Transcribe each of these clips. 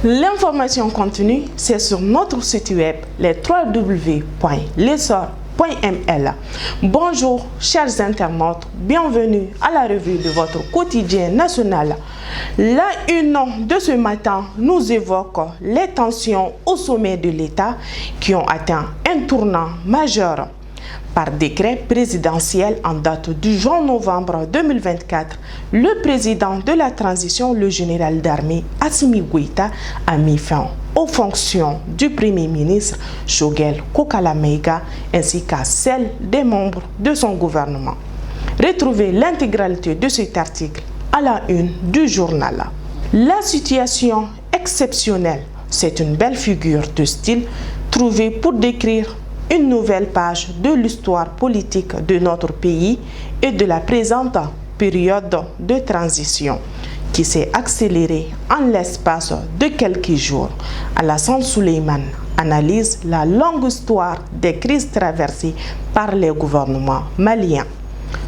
L'information continue, c'est sur notre site web, les www.lessor.ml. Bonjour, chers internautes, bienvenue à la revue de votre quotidien national. La une de ce matin nous évoque les tensions au sommet de l'État qui ont atteint un tournant majeur. Par décret présidentiel en date du 20 novembre 2024, le président de la transition, le général d'armée Assimi Goïta, a mis fin aux fonctions du Premier ministre Choguel Kokala Maïga ainsi qu'à celles des membres de son gouvernement. Retrouvez l'intégralité de cet article à la une du journal. La situation exceptionnelle, c'est une belle figure de style trouvée pour décrire une nouvelle page de l'histoire politique de notre pays et de la présente période de transition qui s'est accélérée en l'espace de quelques jours. Alassane Souleymane analyse la longue histoire des crises traversées par les gouvernements maliens.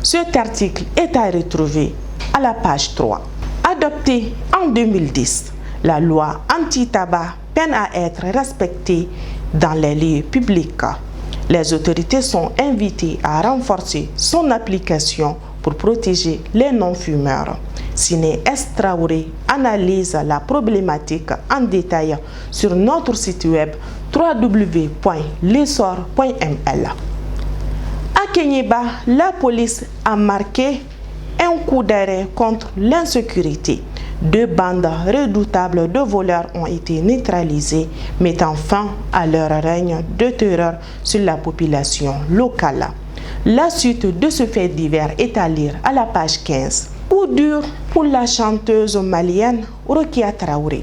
Cet article est à retrouver à la page 3. Adoptée en 2010, la loi anti-tabac peine à être respectée dans les lieux publics. Les autorités sont invitées à renforcer son application pour protéger les non-fumeurs. Siné Traoré analyse la problématique en détail sur notre site web www.lessor.ml. À Kéniéba, la police a marqué un coup d'arrêt contre l'insécurité. 2 bandes redoutables de voleurs ont été neutralisées, mettant fin à leur règne de terreur sur la population locale. La suite de ce fait divers est à lire à la page 15. Coup dur pour la chanteuse malienne Rokia Traoré.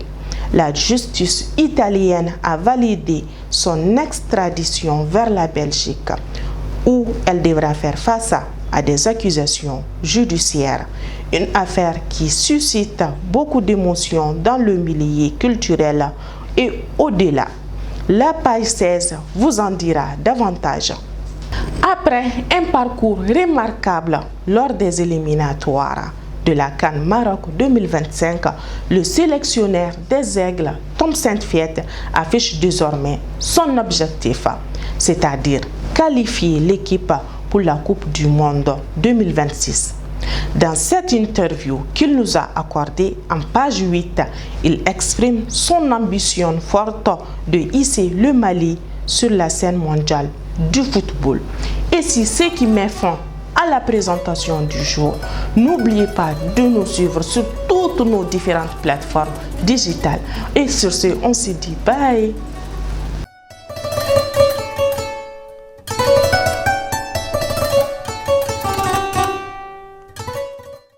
La justice italienne a validé son extradition vers la Belgique, où elle devra faire face à des accusations judiciaires. Une affaire qui suscite beaucoup d'émotions dans le milieu culturel et au-delà. La page 16 vous en dira davantage. Après un parcours remarquable lors des éliminatoires de la CAN Maroc 2025, le sélectionneur des Aigles, Tom Saintfiet, affiche désormais son objectif, c'est-à-dire qualifier l'équipe pour la Coupe du Monde 2026. Dans cette interview qu'il nous a accordée en page 8, il exprime son ambition forte de hisser le Mali sur la scène mondiale du football. Et c'est ce qui met fin à la présentation du jour. N'oubliez pas de nous suivre sur toutes nos différentes plateformes digitales. Et sur ce, on se dit bye.